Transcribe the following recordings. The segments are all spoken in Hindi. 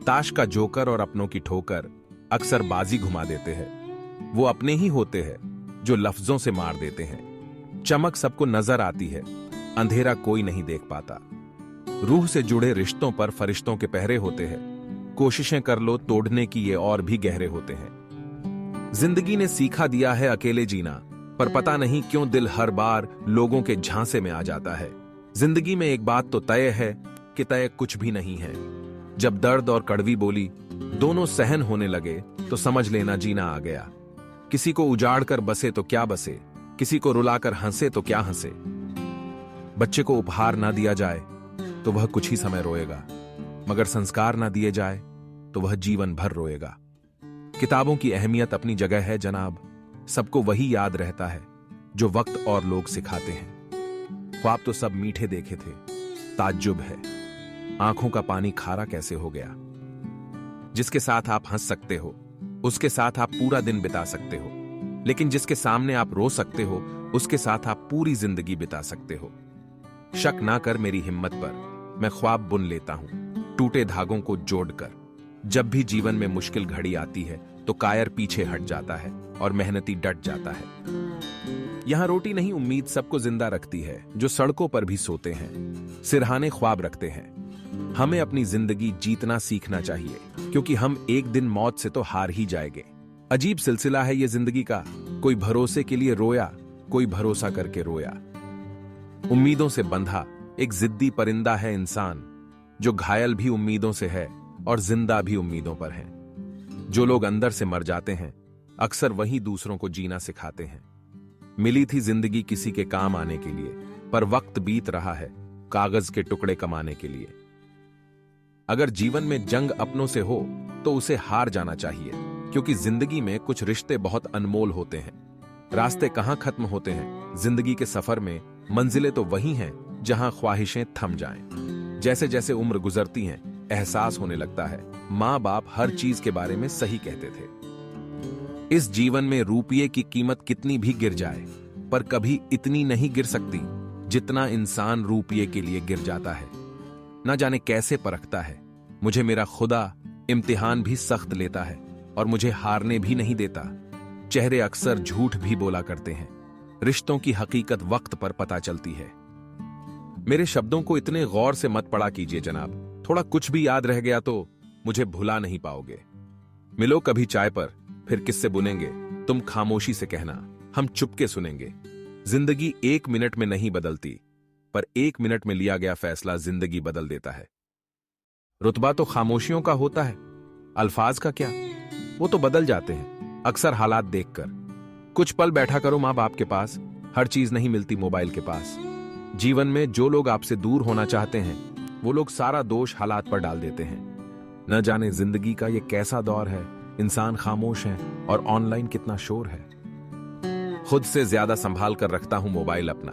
ताश का जोकर और अपनों की ठोकर अक्सर बाजी घुमा देते हैं। वो अपने ही होते हैं जो लफ्जों से मार देते हैं। चमक सबको नजर आती है, अंधेरा कोई नहीं देख पाता। रूह से जुड़े रिश्तों पर फरिश्तों के पहरे होते हैं। कोशिशें कर लो तोड़ने की, ये और भी गहरे होते हैं। जिंदगी ने सीखा दिया है अकेले जीना, पर पता नहीं क्यों दिल हर बार लोगों के झांसे में आ जाता है। जिंदगी में एक बात तो तय है कि तय कुछ भी नहीं है। जब दर्द और कड़वी बोली दोनों सहन होने लगे तो समझ लेना जीना आ गया। किसी को उजाड़ कर बसे तो क्या बसे, किसी को रुलाकर हंसे तो क्या हंसे। बच्चे को उपहार ना दिया जाए तो वह कुछ ही समय रोएगा, मगर संस्कार ना दिए जाए तो वह जीवन भर रोएगा। किताबों की अहमियत अपनी जगह है जनाब, सबको वही याद रहता है जो वक्त और लोग सिखाते हैं। ख्वाब तो सब मीठे देखे थे, ताज्जुब है आंखों का पानी खारा कैसे हो गया। जिसके साथ आप हंस सकते हो उसके साथ आप पूरा दिन बिता सकते हो, लेकिन जिसके सामने आप रो सकते हो उसके साथ आप पूरी जिंदगी बिता सकते हो। शक ना कर मेरी हिम्मत पर, मैं ख्वाब बुन लेता हूं टूटे धागों को जोड़कर। जब भी जीवन में मुश्किल घड़ी आती है तो कायर पीछे हट जाता है और मेहनती डट जाता है। यहां रोटी नहीं उम्मीद सबको जिंदा रखती है, जो सड़कों पर भी सोते हैं, सिरहाने ख्वाब रखते हैं। हमें अपनी जिंदगी जीतना सीखना चाहिए, क्योंकि हम एक दिन मौत से तो हार ही जाएंगे। अजीब सिलसिला है ये जिंदगी का, कोई भरोसे के लिए रोया, कोई भरोसा करके रोया। उम्मीदों से बंधा एक जिद्दी परिंदा है इंसान, जो घायल भी उम्मीदों से है और जिंदा भी उम्मीदों पर है। जो लोग अंदर से मर जाते हैं अक्सर वही दूसरों को जीना सिखाते हैं। मिली थी जिंदगी किसी के काम आने के लिए, पर वक्त बीत रहा है कागज के टुकड़े कमाने के लिए। अगर जीवन में जंग अपनों से हो तो उसे हार जाना चाहिए, क्योंकि जिंदगी में कुछ रिश्ते बहुत अनमोल होते हैं। रास्ते कहां खत्म होते हैं जिंदगी के सफर में, मंजिलें तो वही हैं जहां ख्वाहिशें थम जाएं। जैसे जैसे उम्र गुजरती है एहसास होने लगता है मां बाप हर चीज के बारे में सही कहते थे। इस जीवन में रुपये की कीमत कितनी भी गिर जाए, पर कभी इतनी नहीं गिर सकती जितना इंसान रुपये के लिए गिर जाता है। ना जाने कैसे परखता है मुझे मेरा खुदा, इम्तिहान भी सख्त लेता है और मुझे हारने भी नहीं देता। चेहरे अक्सर झूठ भी बोला करते हैं, रिश्तों की हकीकत वक्त पर पता चलती है। मेरे शब्दों को इतने गौर से मत पढ़ा कीजिए जनाब, थोड़ा कुछ भी याद रह गया तो मुझे भुला नहीं पाओगे। मिलो कभी चाय पर, फिर किससे बुनेंगे, तुम खामोशी से कहना, हम चुपके सुनेंगे। जिंदगी 1 मिनट में नहीं बदलती, पर 1 मिनट में लिया गया फैसला जिंदगी बदल देता है। रुतबा तो खामोशियों का होता है, अल्फाज का क्या, वो तो बदल जाते हैं अक्सर हालात देखकर। कुछ पल बैठा करो मां बाप के पास, हर चीज नहीं मिलती मोबाइल के पास। जीवन में जो लोग आपसे दूर होना चाहते हैं वो लोग सारा दोष हालात पर डाल देते हैं। न जाने जिंदगी का ये कैसा दौर है, इंसान खामोश है और ऑनलाइन कितना शोर है। खुद से ज्यादा संभाल कर रखता हूं मोबाइल अपना,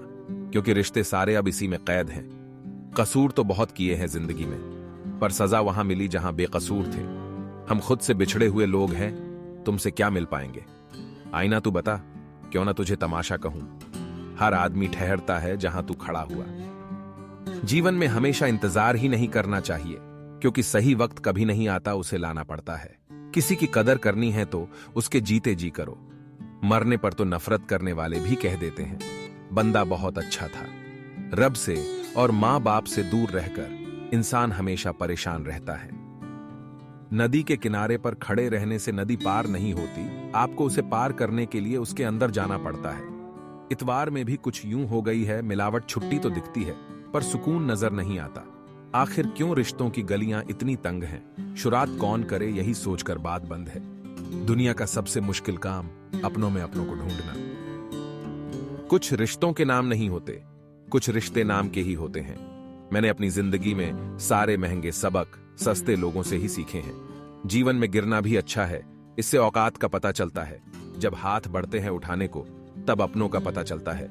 क्योंकि रिश्ते सारे अब इसी में कैद हैं। कसूर तो बहुत किए हैं जिंदगी में, पर सजा वहां मिली जहां बेकसूर थे। हम खुद से बिछड़े हुए लोग हैं, तुमसे क्या मिल पाएंगे। आईना तू बता, क्यों ना तुझे तमाशा कहूं। हर आदमी ठहरता है जहां तू खड़ा हुआ। जीवन में हमेशा इंतजार ही नहीं करना चाहिए, क्योंकि सही वक्त कभी नहीं आता, उसे लाना पड़ता है। किसी की कदर करनी है तो उसके जीते जी करो। मरने पर तो नफरत करने वाले भी कह देते हैं बंदा बहुत अच्छा था। रब से और मां बाप से दूर रहकर इंसान हमेशा परेशान रहता है। नदी के किनारे पर खड़े रहने से नदी पार नहीं होती, आपको उसे पार करने के लिए उसके अंदर जाना पड़ता है। इतवार में भी कुछ यूं हो गई है मिलावट, छुट्टी तो दिखती है पर सुकून नजर नहीं आता। आखिर क्यों रिश्तों की गलियां इतनी तंग हैं? शुरात कौन करे यही सोचकर बात बंद है। दुनिया का सबसे मुश्किल काम अपनों में अपनों को ढूंढना। कुछ रिश्तों के नाम नहीं होते, कुछ रिश्ते नाम के ही होते हैं। मैंने अपनी जिंदगी में सारे महंगे सबक सस्ते लोगों से ही सीखे हैं। जीवन में गिरना भी अच्छा है, इससे औकात का पता चलता है। जब हाथ बढ़ते हैं उठाने को तब अपनों का पता चलता है।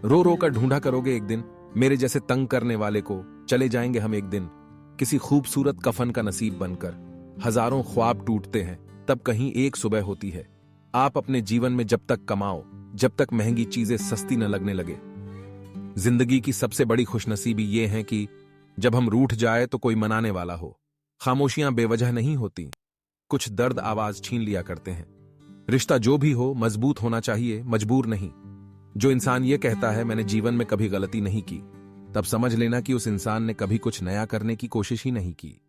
रो रो कर ढूंढा करोगे एक दिन मेरे जैसे तंग करने वाले को, चले जाएंगे हम एक दिन किसी खूबसूरत कफन का नसीब बनकर। हजारों ख्वाब टूटते हैं तब कहीं एक सुबह होती है। आप अपने जीवन में जब तक कमाओ, जब तक महंगी चीजें सस्ती न लगने लगे। जिंदगी की सबसे बड़ी खुशनसीबी ये है कि जब हम रूठ जाए तो कोई मनाने वाला हो। खामोशियां बेवजह नहीं होती, कुछ दर्द आवाज छीन लिया करते हैं। रिश्ता जो भी हो मजबूत होना चाहिए, मजबूर नहीं। जो इंसान ये कहता है मैंने जीवन में कभी गलती नहीं की, तब समझ लेना कि उस इंसान ने कभी कुछ नया करने की कोशिश ही नहीं की।